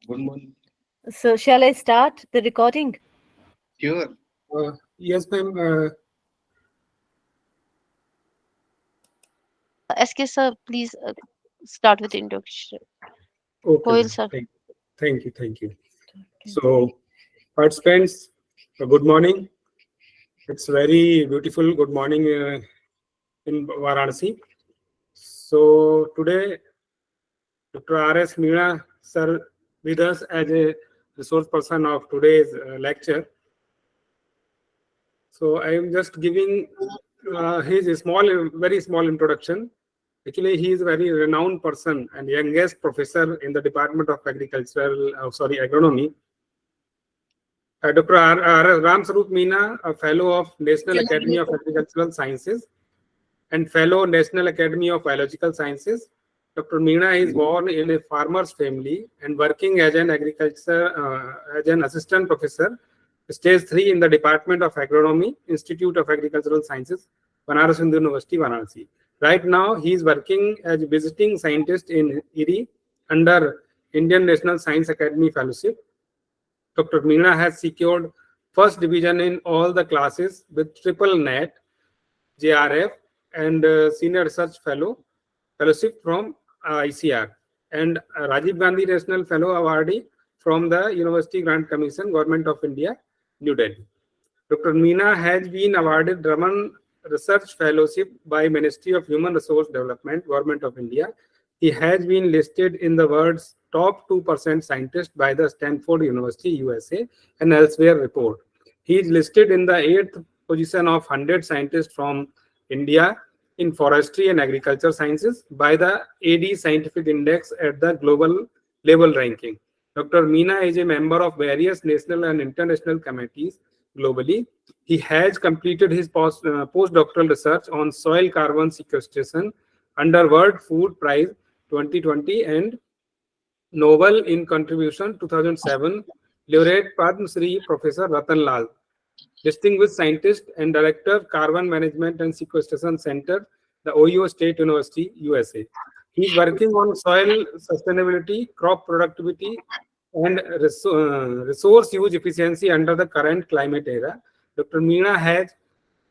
Good morning. So, shall I start the recording? Sure. Yes, ma'am. SK sir, please start with the introduction. Okay, Koil ma'am. sir. Thank you. Thank you. So, participants, good morning. It's very beautiful. Good morning in Varanasi. So, today, Dr. R.S. Meena, sir, with us as a resource person of today's lecture. So, I am just giving his very small introduction. Actually, he is a very renowned person and youngest professor in the Department of Agronomy. Dr. Ram Sarup Meena, a fellow of National Academy of Agricultural Sciences and fellow National Academy of Biological Sciences. Dr. Meena is born in a farmer's family and working as as an assistant professor, stage 3 in the Department of Agronomy, Institute of Agricultural Sciences, Banaras Hindu University, Varanasi. Right now, he is working as visiting scientist in IRI under Indian National Science Academy Fellowship. Dr. Meena has secured first division in all the classes with triple net, JRF, and senior research fellowship from ICR, and Rajiv Gandhi National Fellow Awardee from the University Grant Commission, Government of India, New Delhi. Dr. Meena has been awarded Raman Research Fellowship by Ministry of Human Resource Development, Government of India. He has been listed in the world's top 2% scientist by the Stanford University, USA, and elsewhere report. He is listed in the 8th position of 100 scientists from India in forestry and agriculture sciences by the AD Scientific Index at the global level ranking. Dr. Meena is a member of various national and international committees globally. He has completed his postdoctoral research on soil carbon sequestration under World Food Prize 2020 and Nobel in Contribution 2007 laureate Padma Shri Professor Ratan Lal, distinguished scientist and director, Carbon Management and Sequestration Center, the Ohio State University, USA. He is working on soil sustainability, crop productivity, and resource use efficiency under the current climate era. Dr. Meena has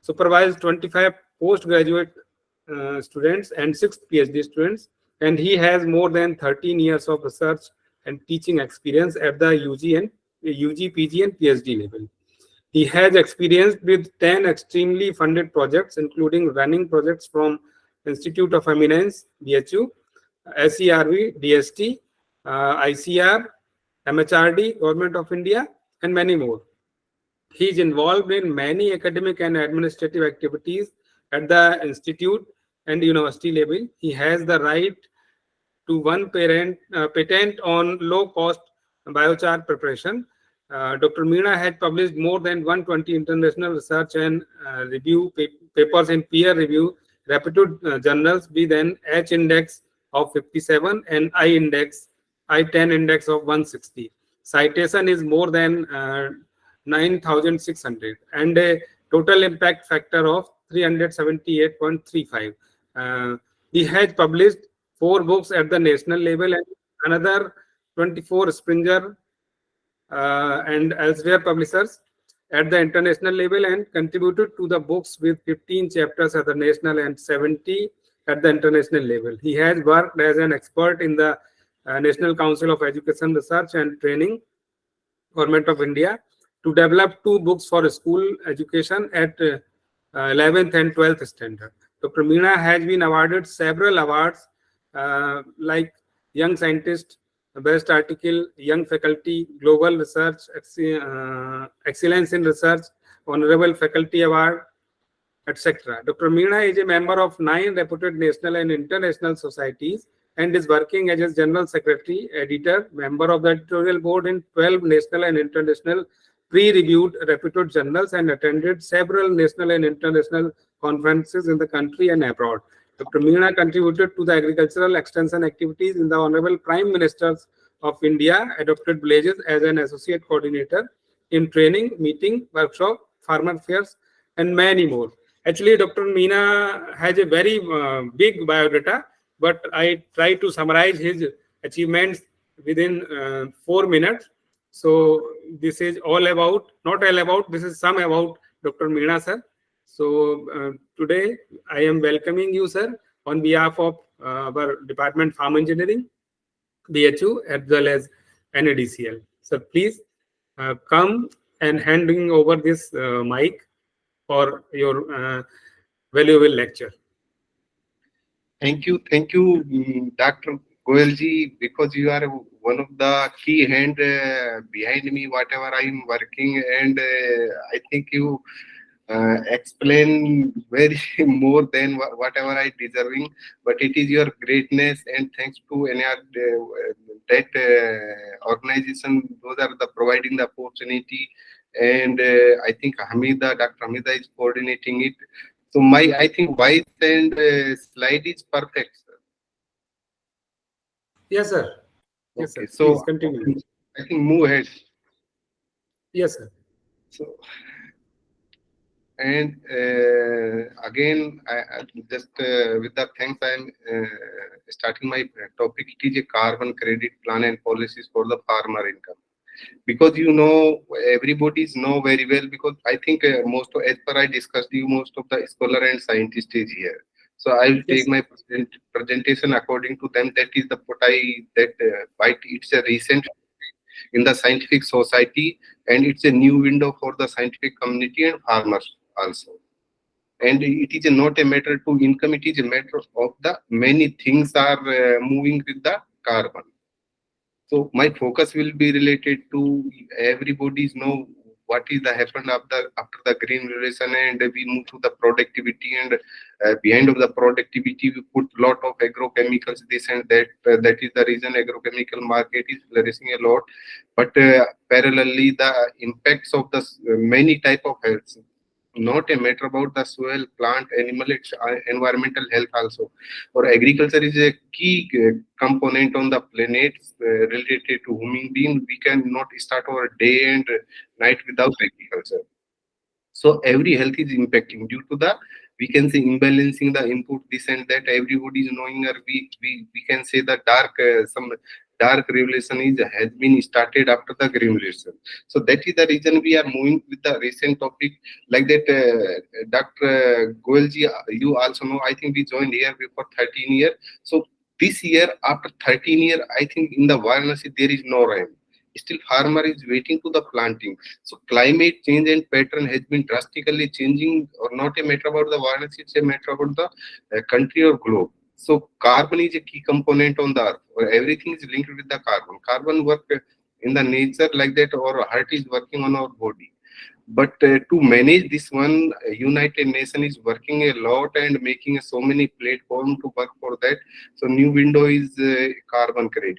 supervised 25 postgraduate students and 6 PhD students, and he has more than 13 years of research and teaching experience at the UG, PG, and PhD level. He has experience with 10 extremely funded projects, including running projects from Institute of Eminence, DHU, SERV, DST, ICR, MHRD, Government of India, and many more. He is involved in many academic and administrative activities at the institute and university level. He has the right to one patent on low-cost biochar preparation. Dr. Meena had published more than 120 international research and review papers in peer-review reputed journals with an H index of 57 and I10 index of 160. Citation is more than 9,600 and a total impact factor of 378.35. He has published 4 books at the national level and another 24 Springer and elsewhere publishers at the international level, and contributed to the books with 15 chapters at the national and 70 at the international level. He has worked as an expert in the National Council of Education Research and Training, Government of India, to develop 2 books for school education at 11th and 12th standard. Dr. Meena has been awarded several awards like Young Scientist, Best Article, Young Faculty, Global Research, Excellence in Research, Honorable Faculty Award, etc. Dr. Meena is a member of 9 reputed national and international societies and is working as a General Secretary, Editor, member of the editorial board in 12 national and international pre-reviewed reputed journals, and attended several national and international conferences in the country and abroad. Dr. Meena contributed to the agricultural extension activities in the Honorable Prime Ministers of India adopted villages as an associate coordinator in training, meeting, workshop, farmer fairs, and many more. Actually, Dr. Meena has a very big biodata, but I try to summarize his achievements within 4 minutes. So this is all about, not all about, this is some about Dr. Meena sir. So today I am welcoming you, sir, on behalf of our Department Farm Engineering, BHU, as well as NADCL. So please come and handing over this mic for your valuable lecture. Thank you, Dr. Goyalji, because you are one of the key hand behind me, whatever I am working, and I think you explain very more than whatever I deserving. But it is your greatness, and thanks to any that organization, those are the providing the opportunity, and I think Dr. Hamida is coordinating it. So I think voice and slide is perfect, sir. Yes, sir. Yes, Okay, sir. so Please continue. I think move ahead. Yes, sir. So, and again, I just with the thanks, I'm starting my topic. It is a carbon credit plan and policies for the farmer income. Because everybody's know very well, because I think as per I discussed you, most of the scholar and scientist is here. So I will Yes, take my presentation according to them. That is the what it's a recent in the scientific society, and it's a new window for the scientific community and farmers also. And it is not a matter to income, it is a matter of the many things are moving with the carbon. So my focus will be related to everybody's know what is the happened after the green revolution, and we move to the productivity, and behind of the productivity we put lot of agrochemicals, this and that. That is the reason agrochemical market is flourishing a lot. But parallelly the impacts of the many type of health, not a matter about the soil, plant, animal, it's environmental health also. Or agriculture is a key component on the planet related to human being. We cannot start our day and night without agriculture. So every health is impacting due to the, we can say, imbalancing the input, this and that. Everybody is knowing, or we can say the some dark revolution has been started after the green revolution. So that is the reason we are moving with the recent topic like that. Dr. Goelji, you also know, I think we joined here before 13 years. So this year, after 13 years, I think in the Varanasi there is no rain. Still farmer is waiting to the planting. So climate change and pattern has been drastically changing, or not a matter about the Varanasi, it's a matter about the country or globe. So carbon is a key component on the earth, or everything is linked with the carbon. Carbon work in the nature like that, or heart is working on our body. But to manage this one, United Nations is working a lot and making so many platforms to work for that. So new window is carbon credit,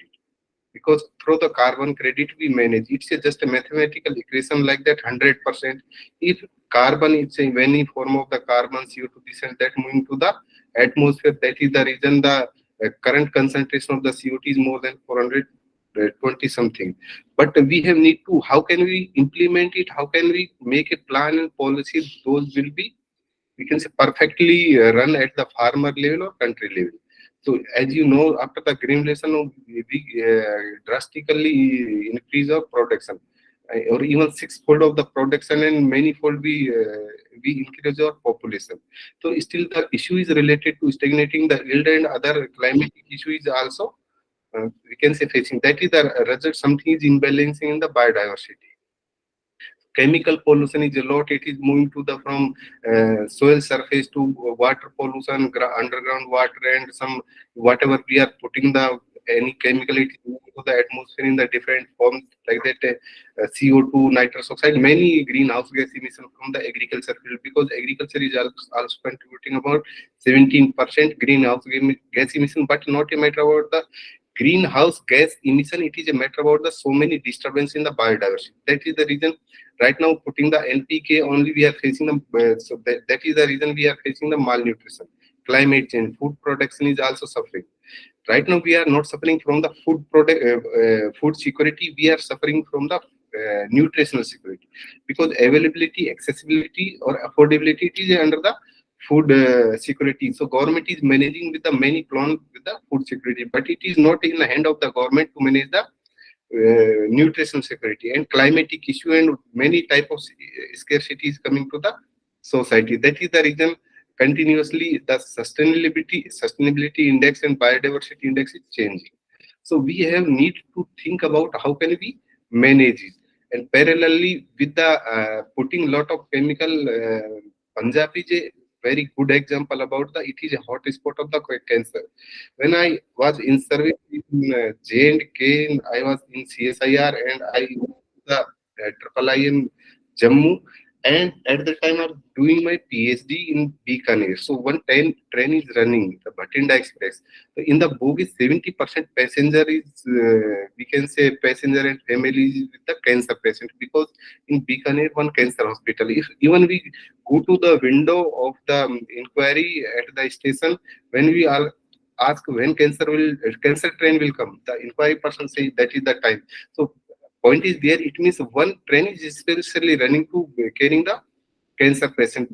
because through the carbon credit we manage, it's just a mathematical equation like that. 100% if carbon is in any form of the carbon, CO2, this and that moving to the atmosphere, that is the reason the current concentration of the CO2 is more than 420 something. But we have need to, how can we implement it, how can we make a plan and policy, those will be, we can say, perfectly run at the farmer level or country level. So as you know, after the green revolution, we drastically increase our production, or even sixfold of the production, and manyfold we increase our population. So still the issue is related to stagnating the yield, and other climatic issue is also we can say facing. That is the result. Something is imbalancing in the biodiversity. Chemical pollution is a lot. It is moving to the from soil surface to water pollution, underground water, and some whatever we are putting the any chemical, it is moving to the atmosphere in the different forms like that. CO2, nitrous oxide, many greenhouse gas emission from the agriculture field, because agriculture is also contributing about 17% greenhouse gas emission. But not a matter about the greenhouse gas emission, it is a matter about the so many disturbance in the biodiversity. That is the reason right now putting the NPK only, we are facing the so that is the reason we are facing the malnutrition, climate change, food production is also suffering. Right now we are not suffering from the food security, we are suffering from the nutritional security, because availability, accessibility or affordability, it is under the food security. So government is managing with the many plans with the food security, but it is not in the hand of the government to manage the nutrition security and climatic issue and many type of scarcity is coming to the society. That is the reason continuously the sustainability index and biodiversity index is changing. So we have need to think about how can we manage it. And parallelly with the putting lot of chemical, Punjab is a very good example about the, it is a hot spot of the cancer. When I was in service in J&K, I was in CSIR and I the Triple I in Jammu. And at the time of doing my PhD in Bikaner, so one train is running, the Bhatinda Express. So in the bogie, 70% passenger is, we can say passenger and families with the cancer patient, because in Bikaner, one cancer hospital. If even we go to the window of the inquiry at the station, when we are ask when cancer train will come, the inquiry person say that is the time. So point is there, it means one train is especially running to carrying the cancer patient.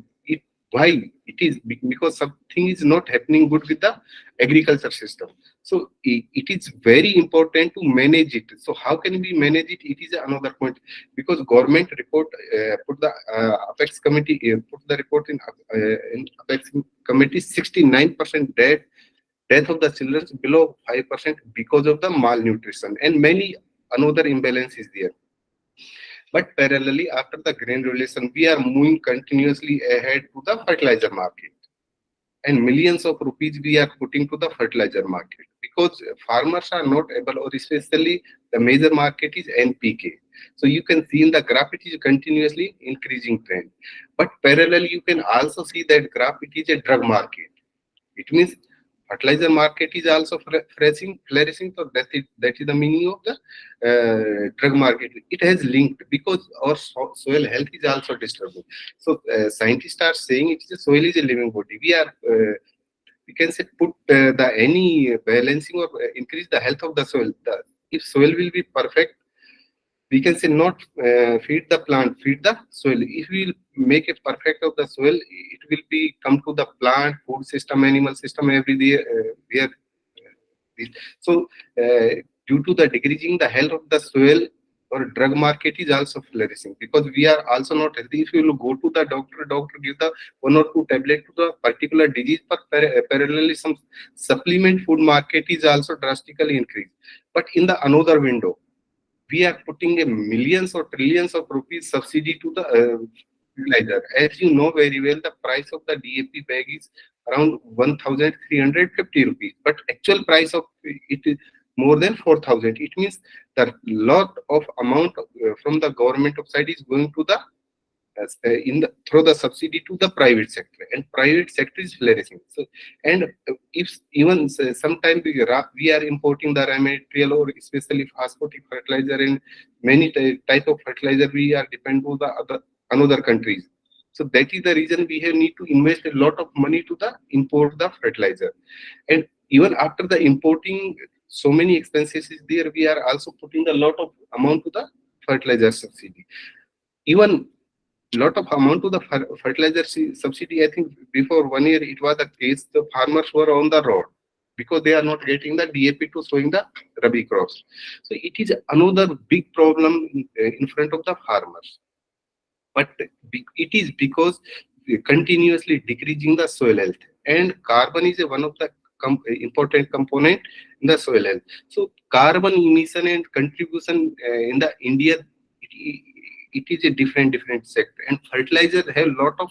Why? It is because something is not happening good with the agriculture system. So it is very important to manage it. So how can we manage it? It is another point, because government report put the Apex committee put the report in Apex committee, 69% death of the children below 5% because of the malnutrition, and many another imbalance is there. But parallelly, after the grain revolution, we are moving continuously ahead to the fertilizer market. And millions of rupees we are putting to the fertilizer market, because farmers are not able, or especially the major market is NPK. So you can see in the graph, it is continuously increasing trend. But parallelly, you can also see that graph, it is a drug market. It means fertilizer market is also flourishing. So that is the meaning of the drug market. It has linked, because our soil health is also disturbed. So scientists are saying it is a soil is a living body. We can say put the any balancing or increase the health of the soil. If soil will be perfect, we can say not feed the plant, feed the soil. If we make a perfect of the soil, it will be come to the plant, food system, animal system, every day. So due to the decreasing the health of the soil, or drug market is also flourishing, because we are also not healthy. If you go to the doctor give the 1 or 2 tablet to the particular disease, but parallelly some supplement food market is also drastically increased. But in the another window, we are putting a millions or trillions of rupees subsidy to the fertilizer. As you know very well, the price of the DAP bag is around 1,350 rupees, but actual price of it is more than 4,000. It means that lot of amount from the government of side is going to the through the subsidy to the private sector, and private sector is flourishing. So, and if even sometimes we are importing the raw material, or especially phosphatic fertilizer and many type of fertilizer, we are dependent on the another countries. So that is the reason we have need to invest a lot of money to the import the fertilizer. And even after the importing, so many expenses is there, we are also putting a lot of amount to the fertilizer subsidy. Even lot of amount to the fertilizer subsidy. I think before 1 year it was the case, the farmers were on the road because they are not getting the DAP to sowing the Rabi crops. So it is another big problem in front of the farmers. But it is because continuously decreasing the soil health, and carbon is one of the important component in the soil health. So carbon emission and contribution in the India, it is a different sector, and fertilizer have lot of,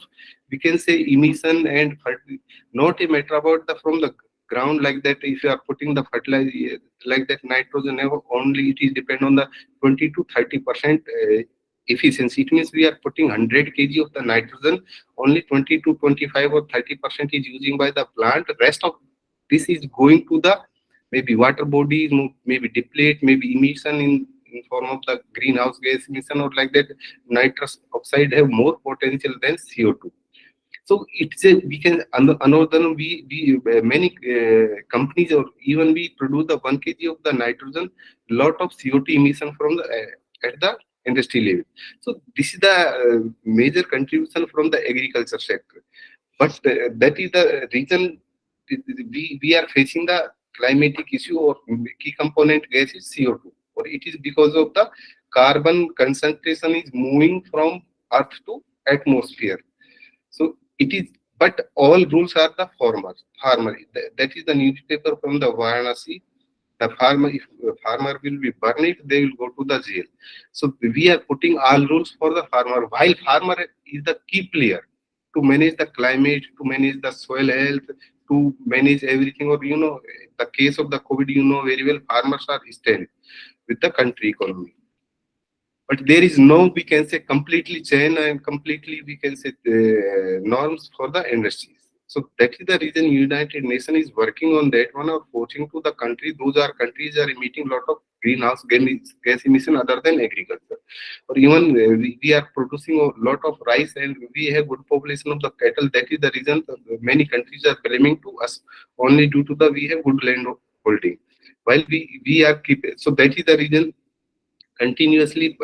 we can say, emission, and not a matter about the from the ground like that. If you are putting the fertilizer like that, nitrogen only, it is depend on the 20 to 30% efficiency. It means we are putting 100 kg of the nitrogen, only 20 to 25 or 30% is using by the plant. Rest of this is going to the maybe water bodies, maybe deplete, maybe emission in form of the greenhouse gas emission, or like that. Nitrous oxide have more potential than CO2. So it's a, we can another we many companies, or even we produce the 1 kg of the nitrogen, lot of CO2 emission from the at the industry level. So this is the major contribution from the agriculture sector. But that is the reason we are facing the climatic issue, or key component gas is CO2, or it is because of the carbon concentration is moving from earth to atmosphere. So it is, but all rules are the farmer. That is the newspaper from the Varanasi. The farmer, if a farmer will be burned it, they will go to the jail. So we are putting all rules for the farmer, while farmer is the key player to manage the climate, to manage the soil health, to manage everything. Or the case of the COVID, very well, farmers are stand with the country economy. But there is no, we can say, completely chain and completely, we can say, norms for the industries. So that is the reason United Nations is working on that one, or forcing to the country. Those are countries are emitting lot of greenhouse gas emission other than agriculture. Or even we are producing a lot of rice, and we have good population of the cattle. That is the reason many countries are blaming to us only due to the we have good land holding. While we are keep, so that is the reason continuously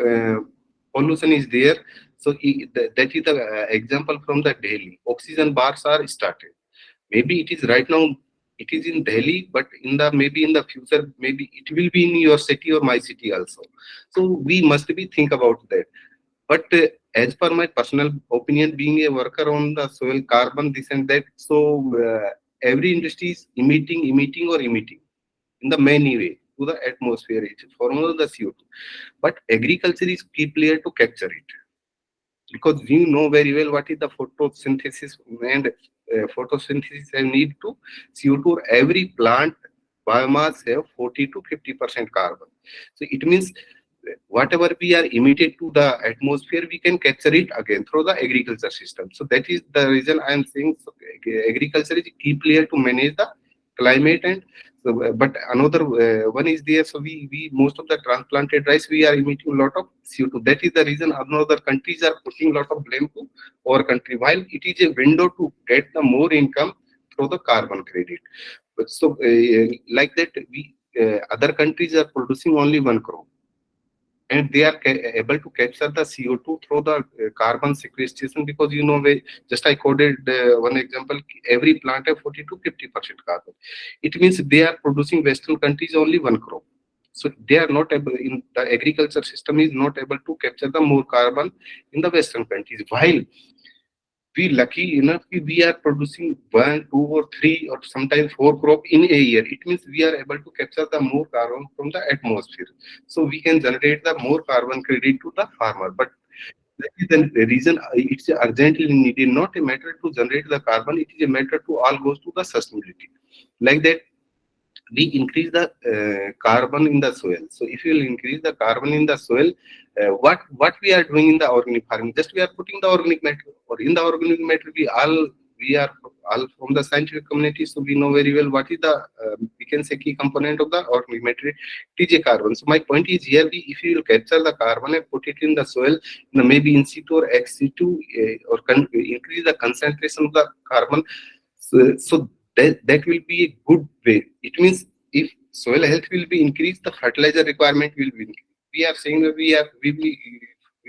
pollution is there. So that is the example from the Delhi. Oxygen bars are started. Maybe it is right now, it is in Delhi, but in the maybe in the future, maybe it will be in your city or my city also. So we must be think about that. But as per my personal opinion, being a worker on the soil, carbon, this and that, so every industry is emitting in the many way to the atmosphere. It forms the CO2. But agriculture is key player to capture it, because you know very well what is the photosynthesis, and photosynthesis and need to CO2. Every plant biomass have 40 to 50% carbon. So it means whatever we are emitted to the atmosphere, we can capture it again through the agriculture system. So that is the reason I am saying, so agriculture is a key player to manage the climate. And so, but another one is there. So we most of the transplanted rice, we are emitting a lot of CO2. That is the reason another countries are putting a lot of blame to our country, while it is a window to get the more income through the carbon credit. But so like that, we other countries are producing only one crop, and they are able to capture the CO2 through the carbon sequestration, because just I quoted one example, every plant have 40 to 50% carbon. It means they are producing Western countries only one crop. So they are not able, in the agriculture system is not able to capture the more carbon in the Western countries. While we lucky enough, we are producing one, two, or three, or sometimes four crop in a year. It means we are able to capture the more carbon from the atmosphere. So we can generate the more carbon credit to the farmer. But that is the reason it's urgently needed, not a matter to generate the carbon, it is a matter to all goes to the sustainability. Like that, we increase the carbon in the soil. So if you will increase the carbon in the soil, what we are doing in the organic farming, just we are putting the organic matter, or in the organic matter we are all from the scientific community, so we know very well what is the we can say key component of the organic matter, it is a carbon. So my point is here, if you will capture the carbon and put it in the soil, maybe in situ or ex situ, increase the concentration of the carbon. So that will be a good way. It means if soil health will be increased, the fertilizer requirement will be increased. We are saying that we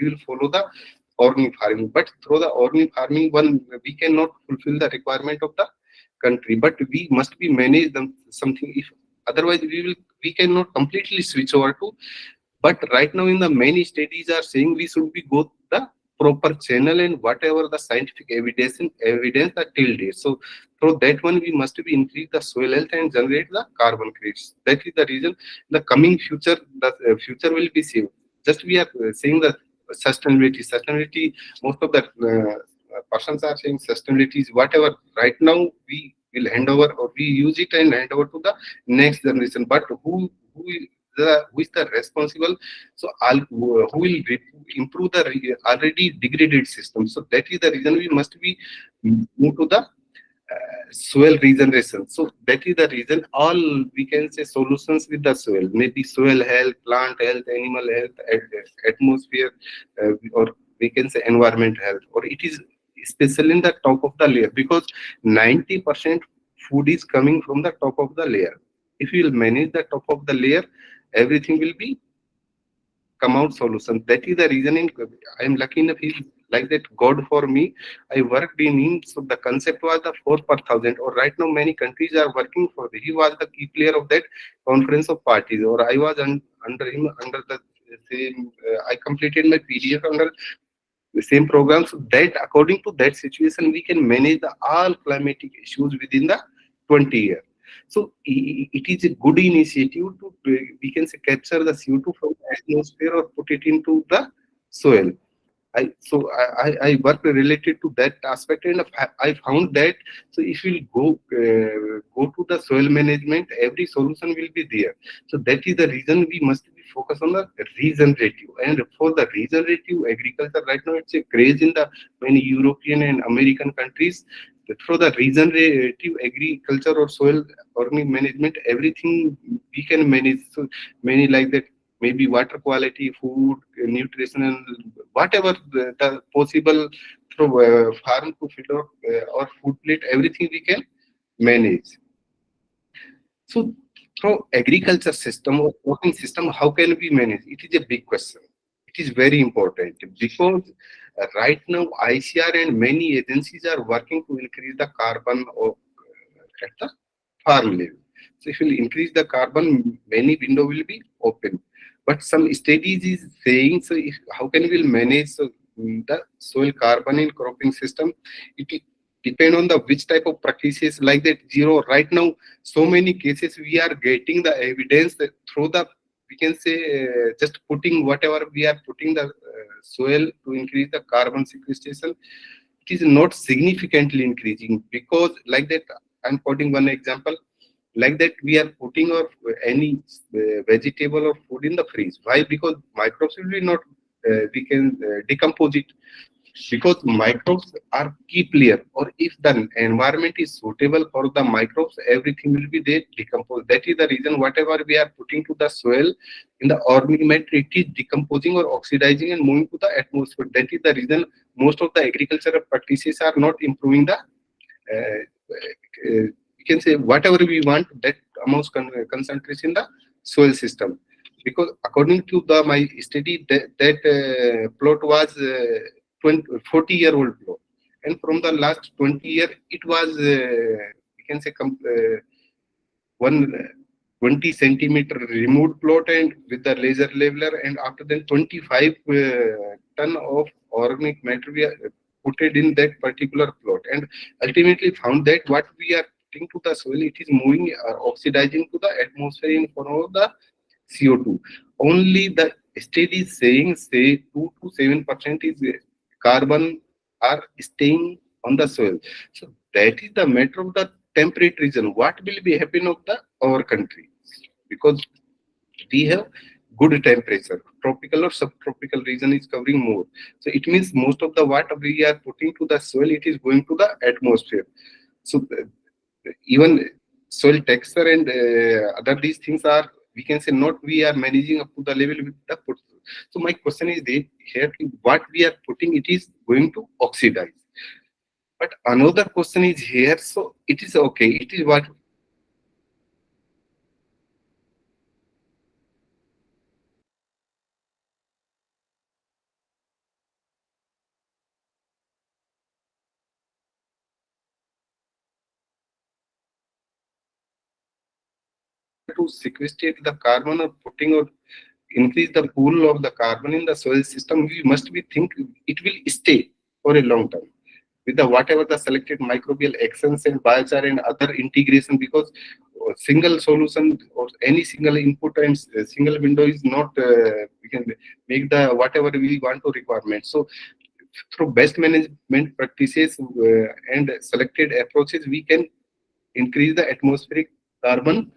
will follow the organic farming, but through the organic farming, we cannot fulfill the requirement of the country. But we must be manage them something. If otherwise, we cannot completely switch over to. But right now, in the many studies are saying we should be go the proper channel, and whatever the scientific evidence are till date. So through that one, we must be increase the soil health and generate the carbon credits. That is the reason the coming future, the future will be saved. Just we are saying that sustainability. Most of the persons are saying sustainability is whatever right now we will hand over, or we use it and hand over to the next generation. But who is the responsible? So who will improve the already degraded system? So that is the reason we must be move to the soil regeneration. So that is the reason all we can say solutions with the soil, maybe soil health, plant health, animal health, atmosphere, or we can say environment health, or it is especially in the top of the layer, because 90% food is coming from the top of the layer. If you will manage the top of the layer, everything will be come out solution. That is the reasoning. I am lucky enough like that God for me. I worked in so the concept was the 4 per 1,000, or right now many countries are working for it. He was the key player of that conference of parties, or I was under him, under the same. I completed my PDF under the same program, so that according to that situation we can manage the all climatic issues within the 20 years. So it is a good initiative to we can say capture the CO2 from the atmosphere or put it into the soil. I work related to that aspect, and I found that so if we go to the soil management, every solution will be there. So that is the reason we must be focused on the regenerative. And for the regenerative agriculture, right now it's a craze in the many European and American countries. For the regenerative agriculture or soil organic management, everything we can manage. So many like that, maybe water quality, food, nutrition, whatever the possible through farm to fill or food plate, everything we can manage. So through agriculture system or cropping system, how can we manage? It is a big question. It is very important because right now ICR and many agencies are working to increase the carbon at the farm level. So if you increase the carbon, many window will be open. But some studies is saying, so if, how can we manage the soil carbon in cropping system? It depend on the which type of practices like that zero. Right now, so many cases we are getting the evidence that through the we can say just putting whatever we are putting the soil to increase the carbon sequestration. It is not significantly increasing because like that. I'm quoting one example like that we are putting our any vegetable or food in the freeze. Why? Because microbes will be not we can decompose it, because microbes are key player, or if the environment is suitable for the microbes, everything will be there decomposed. That is the reason whatever we are putting to the soil in the organic matter, it is decomposing or oxidizing and moving to the atmosphere. That is the reason most of the agricultural practices are not improving the we can say whatever we want, that amounts concentration in the soil system. Because according to the my study, that plot was 40-year-old plot, and from the last 20 year it was we can say one 20 centimeter removed plot and with the laser leveler, and after then 25 ton of organic matter we are put it in that particular plot, and ultimately found that what we are putting to the soil, it is moving oxidizing to the atmosphere in form of the CO2. Only the study is saying say 2 to 7% is carbon are staying on the soil. So that is the matter of the temperate region. What will be happening of the our country? Because we have good temperature, tropical or subtropical region is covering more. So it means most of the what we are putting to the soil, it is going to the atmosphere. So even soil texture and other these things are, we can say, not we are managing up to the level with the put. So my question is here, what we are putting, it is going to oxidize. But another question is here, so it is okay, it is what to sequestrate the carbon or putting or increase the pool of the carbon in the soil system, we must be think it will stay for a long time with the whatever the selected microbial actions and biochar and other integration, because single solution or any single input and single window is not we can make the whatever we want to requirement. So through best management practices and selected approaches, we can increase the atmospheric carbon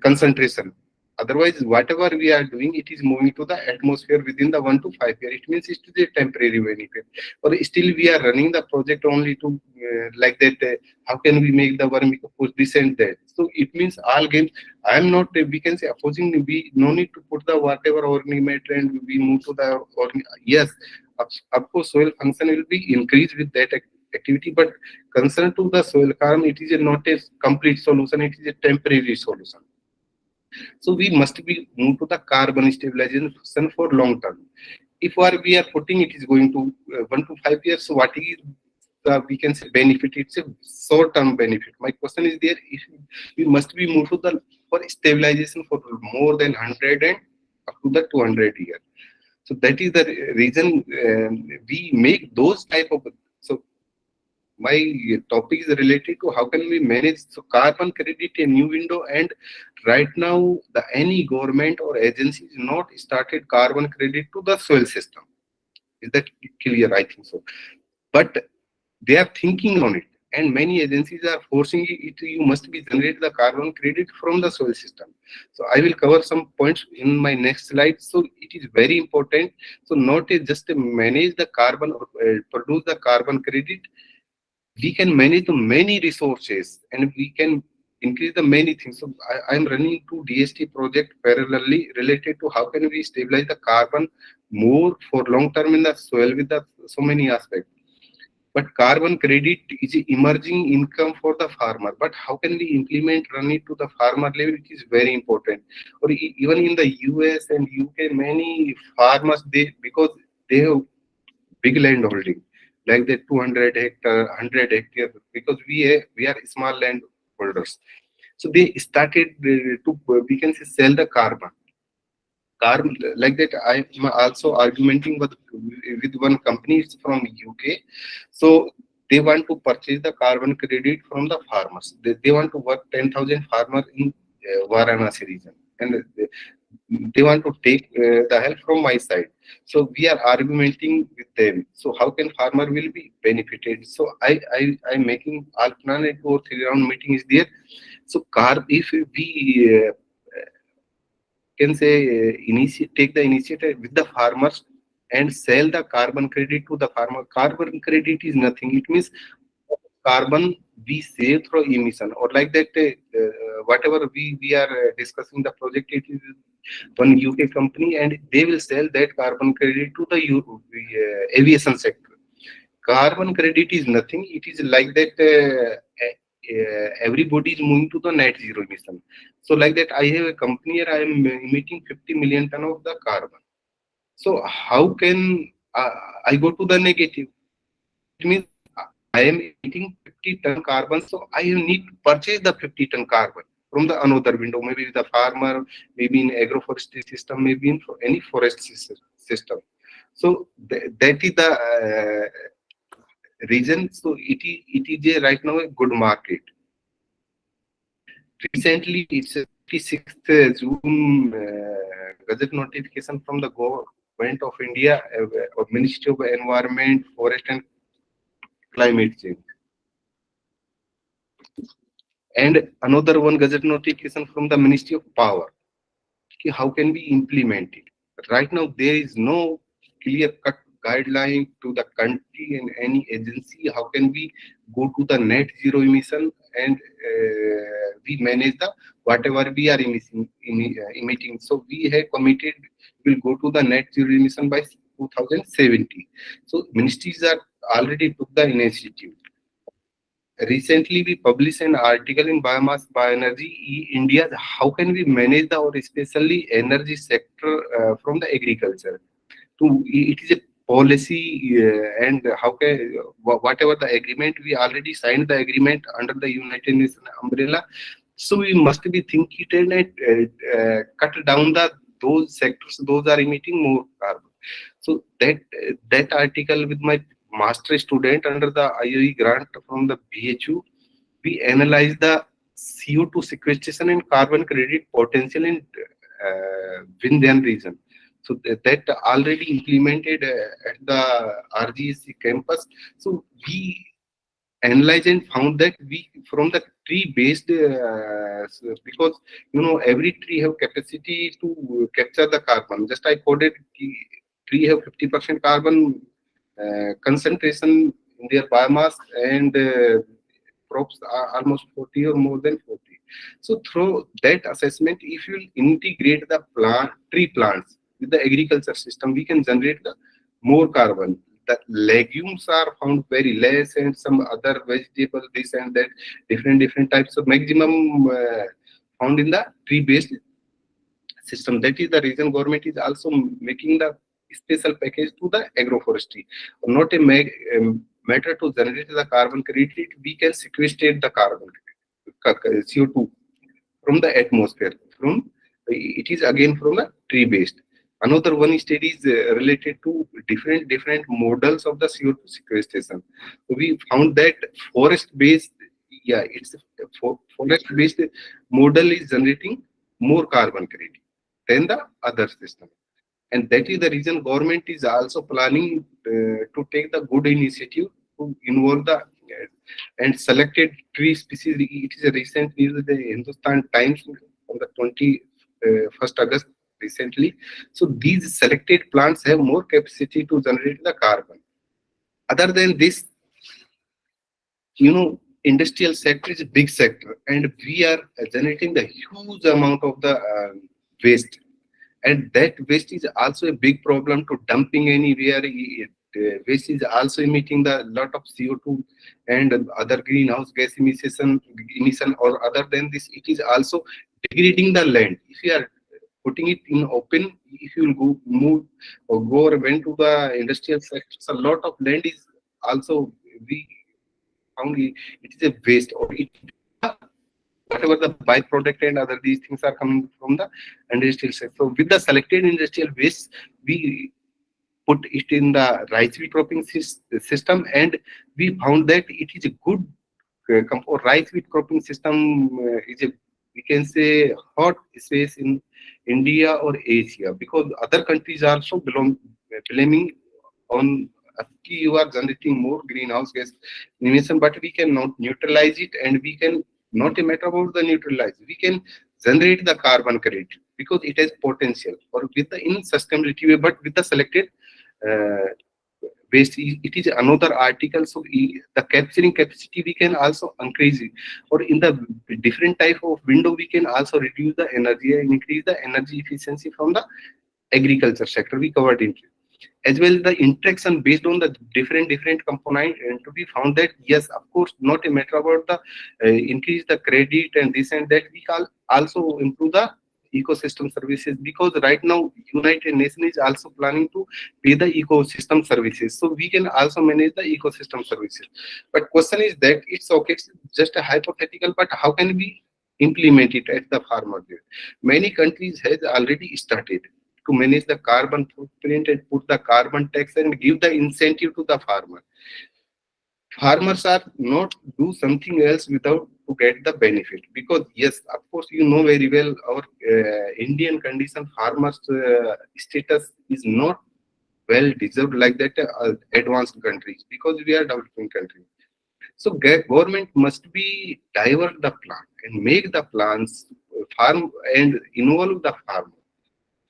concentration. Otherwise, whatever we are doing, it is moving to the atmosphere within the 1 to 5 years. It means it is a temporary benefit. Or still we are running the project only to like that. How can we make the vermicompost this and that? So it means all games. I am not. We can say opposing. We no need to put the whatever organic matter and we move to the organic. Yes, of course, soil function will be increased with that activity, but concern to the soil carbon, it is not a complete solution. It is a temporary solution. So we must be move to the carbon stabilization for long term. if we are putting it is going to 1 to 5 years, so what is the, we can say, benefit? It's a short term benefit. My question is there, if we must be moved to the for stabilization for more than 100 and up to the 200 years. So that is the reason we make those type of. So my topic is related to how can we manage so carbon credit a new window, and right now the any government or agency is not started carbon credit to the soil system. Is that clear? I think so. But they are thinking on it, and many agencies are forcing it. You must be generate the carbon credit from the soil system. So I will cover some points in my next slide. So it is very important. So not just manage the carbon or produce the carbon credit. We can manage the many resources, and we can increase the many things. So I'm running two DST project parallelly related to how can we stabilize the carbon more for long term in the soil with the so many aspects. But carbon credit is emerging income for the farmer. But how can we implement, run it to the farmer level? It is very important. Or even in the US and UK, many farmers, they, because they have big land holding, like the 200 hectare, 100 hectare, because we are small land holders. So they started to, we can say, sell the carbon. Carbon like that. I am also argumenting with one company. It's from UK. So they want to purchase the carbon credit from the farmers. They want to work 10,000 farmers in Varanasi region, and they want to take the help from my side. So we are argumenting with them. So how can farmer will be benefited? So I'm making alternate or 3 round meeting is there. So if we can say take the initiative with the farmers and sell the carbon credit to the farmer. Carbon credit is nothing. It means carbon we save through emission, or like that. Whatever we are discussing the project, it is one UK company, and they will sell that carbon credit to the aviation sector. Carbon credit is nothing. It is like that. Everybody is moving to the net zero emission. So like that, I have a company here. I am emitting 50 million ton of the carbon. So how can I go to the negative? It means I am emitting 50 ton carbon. So I need to purchase the 50 ton carbon from the another window, maybe with the farmer, maybe in agroforestry system, maybe in any forest system. So that is the reason. So it is right now a good market. Recently, it's a 26th June gazette notification from the government of India, or Ministry of Environment, Forest and Climate Change. And another one gazette notification from the Ministry of Power. How can we implement it? Right now, there is no clear-cut guideline to the country and any agency. How can we go to the net zero emission, and we manage the whatever we are emitting? So we have committed will go to the net zero emission by 2070. So ministries are already took the initiative. Recently, we published an article in Biomass Bioenergy India. How can we manage the, or especially energy sector from the agriculture? It is a policy, and how can whatever the agreement we already signed the agreement under the United Nations umbrella. So we must be thinking and cut down those sectors. Those are emitting more carbon. So that article with my master student under the IOE grant from the BHU, we analyzed the CO2 sequestration and carbon credit potential in Vindhyan region. So that already implemented at the RGSC campus. So we analyzed and found that we from the tree based because every tree have capacity to capture the carbon. Just I coded tree have 50% carbon concentration in their biomass, and crops are almost 40 or more than 40. So through that assessment, if you integrate the tree plants with the agriculture system, we can generate the more carbon. The legumes are found very less, and some other vegetables, this and that, different types of maximum found in the tree-based system. That is the reason government is also making the special package to the agroforestry, not a matter to generate the carbon credit. We can sequestrate the carbon CO2 from the atmosphere. From it is again from the tree based. Another one study is related to different models of the CO2 sequestration. So we found that forest based, yeah, it's forest based model is generating more carbon credit than the other system, and that is the reason government is also planning to take the good initiative to involve the and selected tree species. It is a recent news in the Hindustan Times on the 21st August recently. So these selected plants have more capacity to generate the carbon. Other than this, industrial sector is a big sector, and we are generating the huge amount of the waste, and that waste is also a big problem to dumping anywhere. Waste is also emitting the lot of CO2 and other greenhouse gas emission, or other than this, it is also degrading the land. If you are putting it in open, if you will move or go or went to the industrial sectors, a lot of land is also, we found it is a waste, or it whatever the byproduct and other these things are coming from the industrial sector. So with the selected industrial waste, we put it in the rice wheat cropping system, and we found that it is a good or rice wheat cropping system is a, we can say, hot space in India or Asia, because other countries also blaming on you are generating more greenhouse gas emission, but we cannot neutralize it, and we can not a matter about the neutralize. We can generate the carbon credit because it has potential, or with the in sustainability way, but with the selected uh, waste. It is another article. So the capturing capacity we can also increase it, or in the different type of window we can also reduce the energy and increase the energy efficiency from the agriculture sector. We covered it as well, the interaction based on the different component, and to be found that yes, of course, not a matter about the increase the credit and this and that. We can also improve the ecosystem services, because right now United Nations is also planning to pay the ecosystem services, so we can also manage the ecosystem services. But question is that it's okay, it's just a hypothetical, but how can we implement it at the farmer level? Many countries has already started to manage the carbon footprint and put the carbon tax and give the incentive to the farmer. Farmers are not do something else without to get the benefit, because yes, of course, very well our Indian condition farmers status is not well deserved like that advanced countries, because we are developing country. So government must be divert the plan and make the plans farm and involve the farmer,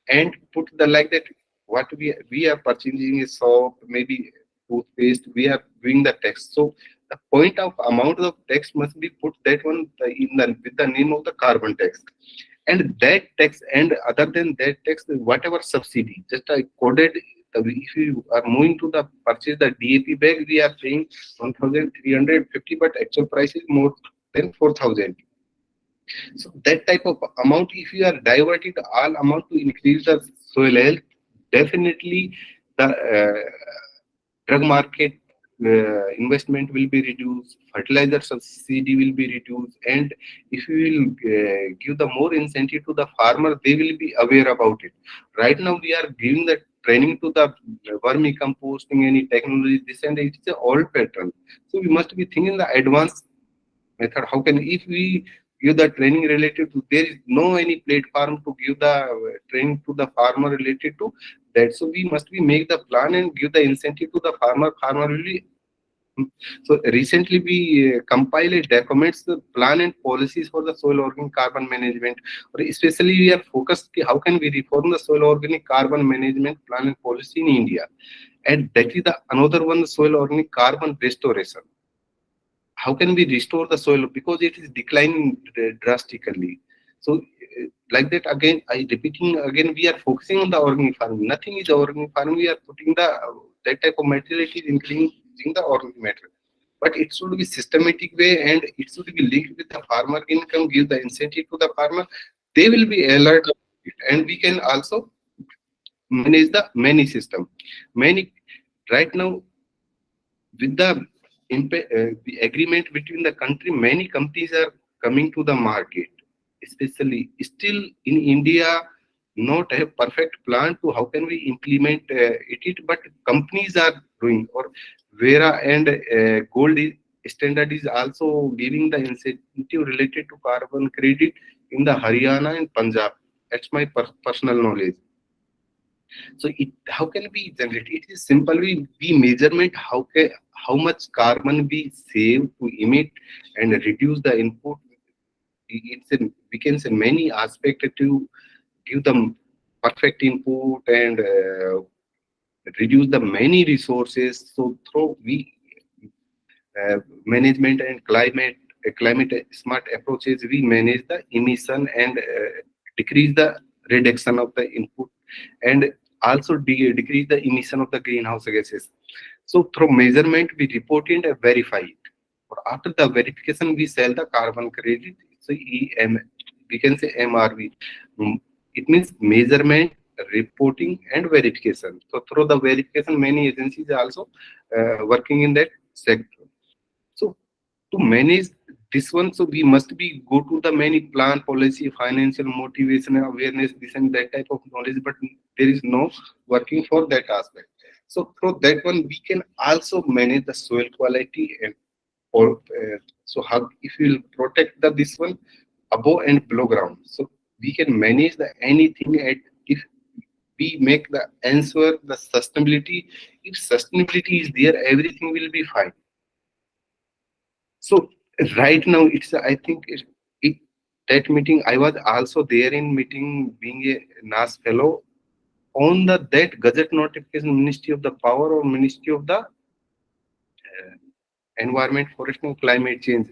and put the like that what we are purchasing is soap, maybe toothpaste, we are doing the tax. So the point of amount of tax must be put that one in the with the name of the carbon tax, and that tax, and other than that tax, whatever subsidy just I coded. If you are moving to the purchase the DAP bag, we are paying 1,350, but actual price is more than 4,000. So that type of amount, if you are diverting all amount to increase the soil health, definitely the drug market investment will be reduced, fertilizer subsidy will be reduced, and if you will give the more incentive to the farmer, they will be aware about it. Right now, we are giving the training to the vermicomposting, any technology, this and it is an old pattern. So we must be thinking the advanced method. How can, if we give the training related to, there is no any platform to give the training to the farmer related to that. So we must be make the plan and give the incentive to the farmer. Farmer will be. So recently we compiled documents, the plan and policies for the soil organic carbon management. Or especially we are focused how can we reform the soil organic carbon management plan and policy in India, and that is the another one, the soil organic carbon restoration. How can we restore the soil, because it is declining drastically. So like that, again I repeating again, we are focusing on the organic farming. Nothing is organic farming. We are putting the that type of material, it is increasing the organic matter, but it should be systematic way, and it should be linked with the farmer income, give the incentive to the farmer. They will be alert of it, and we can also manage the many system. Many right now with the agreement between the country, many companies are coming to the market, especially still in India, not a perfect plan to how can we implement it, but companies are doing, or Vera and Gold standard is also giving the incentive related to carbon credit in the Haryana and Punjab. That's my personal knowledge. So it how can we generate? It is simply we measurement how much carbon we save to emit and reduce the input. It's a, we can say many aspects to give them perfect input and reduce the many resources. So through we management and climate smart approaches, we manage the emission and decrease the reduction of the input, and also decrease the emission of the greenhouse gases. So through measurement, we report it and verify it. Or after the verification, we sell the carbon credit. So we can say MRV. It means measurement, reporting, and verification. So through the verification, many agencies are also working in that sector. So to manage this one, so we must be go to the many plan, policy, financial motivation, awareness, this and that type of knowledge, but there is no working for that aspect. So through that one, we can also manage the soil quality and or so how if we will protect the this one above and below ground. So we can manage the anything at if we make the answer the sustainability. If sustainability is there, everything will be fine. So right now, it's I think that meeting I was also there in meeting being a NAS fellow on the that gazette notification Ministry of the Power or Ministry of the Environment, Forest and Climate Change.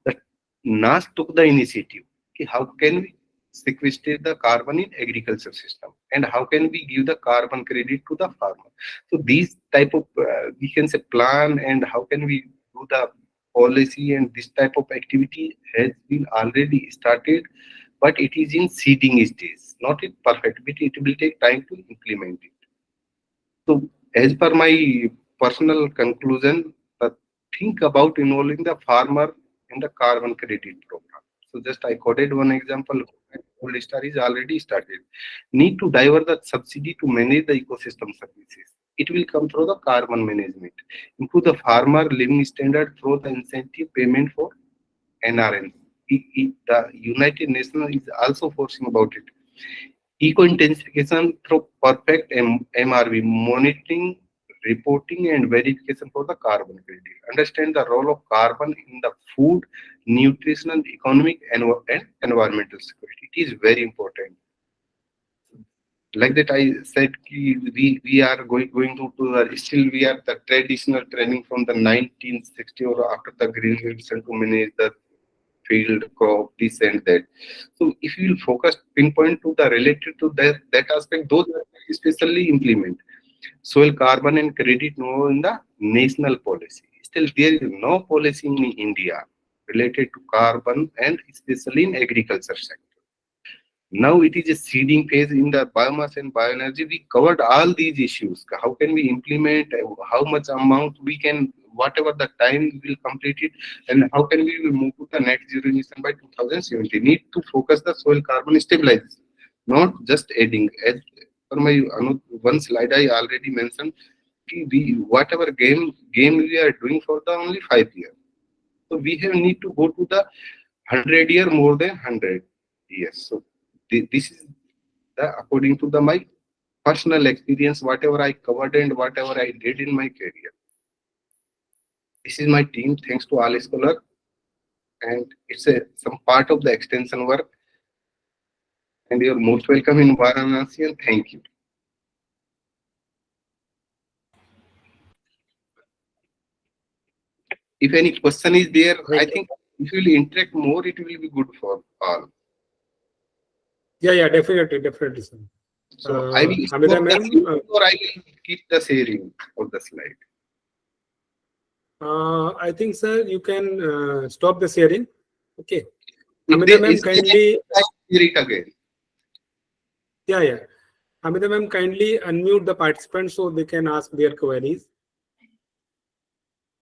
The NAS took the initiative. Okay, how can we sequestrate the carbon in agriculture system and how can we give the carbon credit to the farmer? So these type of we can say plan and how can we do the policy, and this type of activity has been already started, but it is in seeding stage, not it perfect, but it will take time to implement it. So as per my personal conclusion, think about involving the farmer in the carbon credit program. So just I quoted one example. Gold Star is already started. Need to divert the subsidy to manage the ecosystem services. It will come through the carbon management. Improve the farmer living standard through the incentive payment for NRN. The United Nations is also forcing about it. Eco-intensification through perfect MRV, monitoring, reporting and verification for the carbon credit. Understand the role of carbon in the food, nutritional, economic and environmental security. It is very important. Like that I said, we are going to the, still we are the traditional training from the 1960 or after the Green Revolution to manage the field crop, this and that. So if you will focus pinpoint to the related to that aspect, those are especially implement soil carbon and credit no in the national policy. Still there is no policy in India related to carbon and especially in agriculture sector. Now it is a seeding phase in the biomass and bioenergy. We covered all these issues. How can we implement? How much amount we can, whatever the time we will complete it, and how can we move to the net zero emission by 2070? Need to focus the soil carbon stabilization, not just adding. As for my one slide, I already mentioned we whatever game we are doing for the only 5 years. So we have need to go to the 100-year more than 100 years. So this is the according to the my personal experience, whatever I covered and whatever I did in my career. This is my team. Thanks to all scholar, and it's a some part of the extension work. And you're most welcome in Varanasi, and thank you. If any question is there, I think if you will interact more, it will be good for all. Yeah, definitely, sir. So I will stop Hamida the ma'am, sharing or I will keep the sharing of the slide. I think, sir, you can stop the sharing. Okay. If Hamida there ma'am, is kindly. I share it again. Yeah. Hamida ma'am, kindly unmute the participants so they can ask their queries.